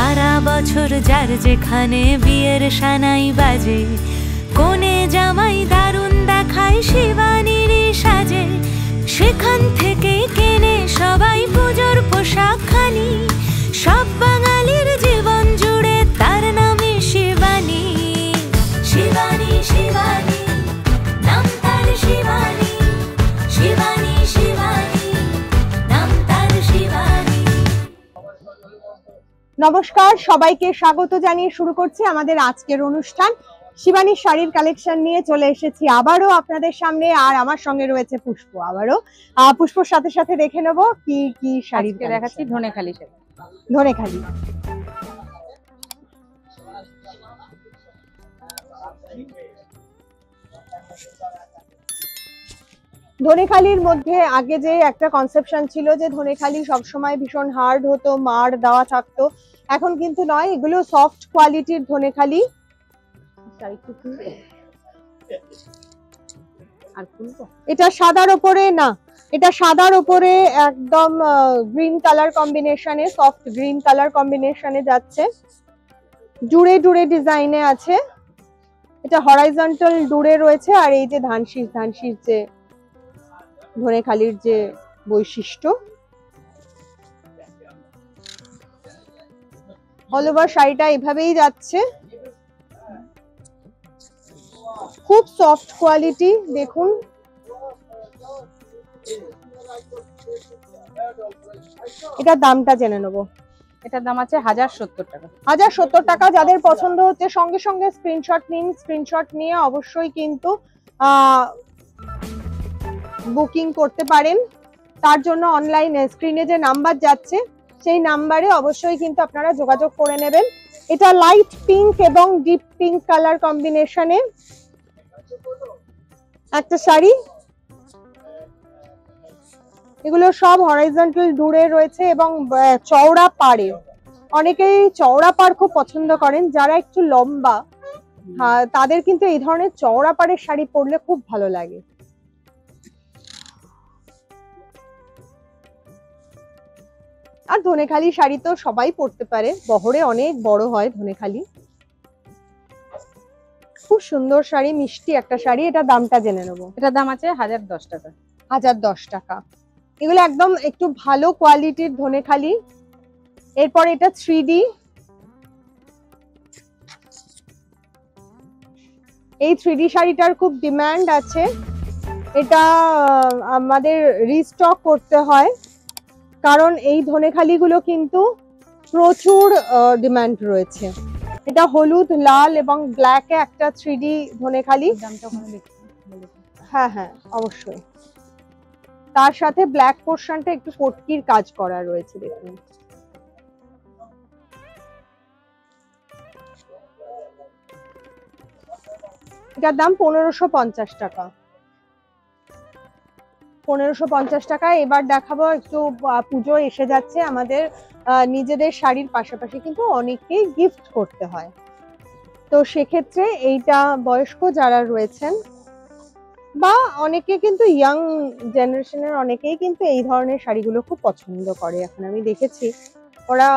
সারা বছর যার যেখানে বিয়ের সানাই বাজে, কোণে জামাই দারুণ দেখায় শিবানীর সাজে। সেখান থেকে কেনে সবাই পুজোর পোশাক খানি, সব বাঙালির জীবন জুড়ে তার নামে শিবানী। শিবানী শিবানী নাম তার শিবানী, শিবানী শিবানী নাম তার শিবানী। নমস্কার, সবাইকে স্বাগত জানিয়ে শুরু করছি আমাদের আজকের অনুষ্ঠান। শিবানীর শাড়ির কালেকশন নিয়ে চলে এসেছি আবারও আপনাদের সামনে, আর আমার সঙ্গে রয়েছে পুষ্প। আবারও পুষ্পর সাথে সাথে দেখে নেব কি কি শাড়ি দেখাচ্ছি। ধনেখালি শাড়ি, ধনেখালি। ধনেখালির মধ্যে আগে যে একটা কনসেপশন ছিল যে ধনেখালি সবসময় ভীষণ হার্ড হতো, মার দেওয়া থাকতো, এখন কিন্তু নয়, এগুলো সফট কোয়ালিটির ধনেখালি। এটা সাদার ওপরে না, এটা সাদার ওপরে একদম গ্রিন কালার কম্বিনেশনে, সফট গ্রিন কালার কম্বিনেশনে যাচ্ছে, জুড়ে জুড়ে ডিজাইনে আছে। এটা হরাইজন্টাল জুড়ে রয়েছে, আর এই যে ধানশিস, ধানশিস যে ধনেখালির যে বৈশিষ্ট্য। অল ওভার শাড়িটা এভাবেই যাচ্ছে, খুব সফট কোয়ালিটি। দেখুন, এটার দামটা জেনে নেবো। এটার দাম আছে 1070 টাকা। 1070 টাকা। যাদের পছন্দ হচ্ছে সঙ্গে সঙ্গে স্ক্রিনশট নিন, স্ক্রিনশট নিয়ে অবশ্যই কিন্তু বুকিং করতে পারেন। তার জন্য অনলাইনে স্ক্রিনে যে নাম্বার যাচ্ছে সেই নাম্বারে অবশ্যই কিন্তু আপনারা যোগাযোগ করে নেবেন। এটা লাইট পিঙ্ক এবং ডিপ পিঙ্ক কালার কম্বিনেশনে একটা শাড়ি। এগুলো সব হরাইজন্টাল ডুরে রয়েছে এবং চওড়া পাড়ে। অনেকেই চওড়া পাড় খুব পছন্দ করেন, যারা একটু লম্বা তাদের কিন্তু এই ধরনের চওড়া পাড়ের শাড়ি পরলে খুব ভালো লাগে। আর ধনেখালি শাড়ি তো সবাই পরতে পারে, বহরে অনেক বড় হয় ধনেখালি। খুব সুন্দর শাড়ি, মিষ্টি একটা শাড়ি। এটা দামটা জেনে নেবো। এটার দাম আছে 1010 টাকা। 1010 টাকা। এগুলো একদম একটু ভালো কোয়ালিটির ধনেখালি। এরপর এটা 3D। এই 3D শাড়িটার খুব ডিমান্ড আছে, এটা আমাদের রিস্টক করতে হয়, কারণ এই ধনেখালি গুলো কিন্তু প্রচুর ডিমান্ড রয়েছে। এটা হলুদ, লাল এবং ব্ল্যাকে একটা 3D ধনেখালি। হ্যাঁ হ্যাঁ অবশ্যই, তার সাথে ব্ল্যাক পোর্শনটা একটু পটকির কাজ করা রয়েছে। দেখুন, এটার দাম 1550 টাকা। 1550 টাকা। এবার দেখাবো, একটু পুজো এসে যাচ্ছে, আমাদের নিজেদের শাড়ির পাশাপাশি কিন্তু অনেককেই গিফট করতে হয়, তো সেক্ষেত্রে এইটা বয়স্ক যারা রয়েছেন বা অনেকে কিন্তু ইয়াং জেনারেশনের অনেকেই কিন্তু এই ধরনের শাড়িগুলো খুব পছন্দ করে। এখন আমি দেখেছি ওরা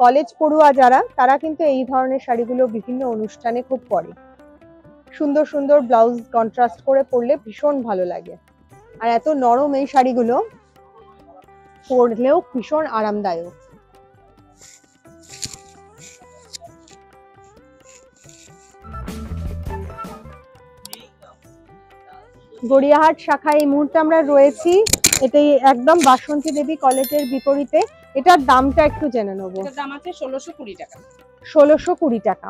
কলেজ পড়ুয়া যারা, তারা কিন্তু এই ধরনের শাড়িগুলো বিভিন্ন অনুষ্ঠানে খুব পরে। সুন্দর সুন্দর ব্লাউজ কন্ট্রাস্ট করে পরলে ভীষণ ভালো লাগে, আর এত নরম এই শাড়িগুলো, পরলেও ভীষণ আরামদায়ক। গড়িয়াহাট শাখায় এই মুহূর্তে আমরা রয়েছি। এটাই একদম বাসন্তী দেবী কলেজের বিপরীতে। এটার দামটা একটু জেনে নেবো। এটার দাম আছে 1620 টাকা। 1620 টাকা।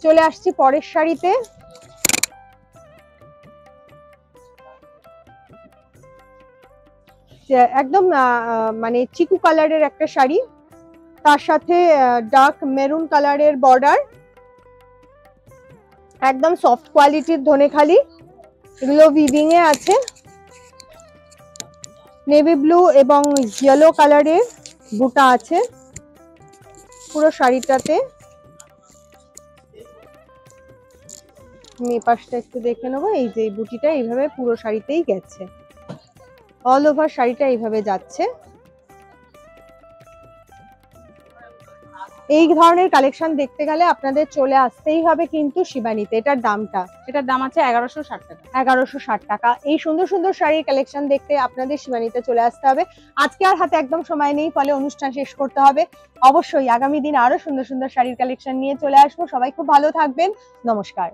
চলে আসছি পরের শাড়িতে। একদম মানে চিকু কালারের একটা শাড়ি, তার সাথে ডার্ক মেরুন কালারের বর্ডার, একদম সফট কোয়ালিটির ধনেখালি। এগুলো উইভিং এ আছে, নেভি ব্লু এবং ইয়েলো কালারের বুটা আছে পুরো শাড়িটাতে। পাশটা একটু দেখে নেবো। এই যে বুটিটা এইভাবে পুরো শাড়িতেই গেছে, অল ওভার শাড়িটা এইভাবে যাচ্ছে। এই ধরনের কালেকশন দেখতে গেলে আপনাদের চলে আসতেই হবে কিন্তু শিবানীতে। এটার দামটা? এটার দাম আছে 1160 টাকা। 1160 টাকা। এই সুন্দর সুন্দর শাড়ির কালেকশন দেখতে আপনাদের শিবানীতে চলে আসতে হবে। আজকে আর হাতে একদম সময় নেই, ফলে অনুষ্ঠান শেষ করতে হবে। অবশ্যই আগামী দিন আরো সুন্দর সুন্দর শাড়ির কালেকশন নিয়ে চলে আসবো। সবাই খুব ভালো থাকবেন। নমস্কার।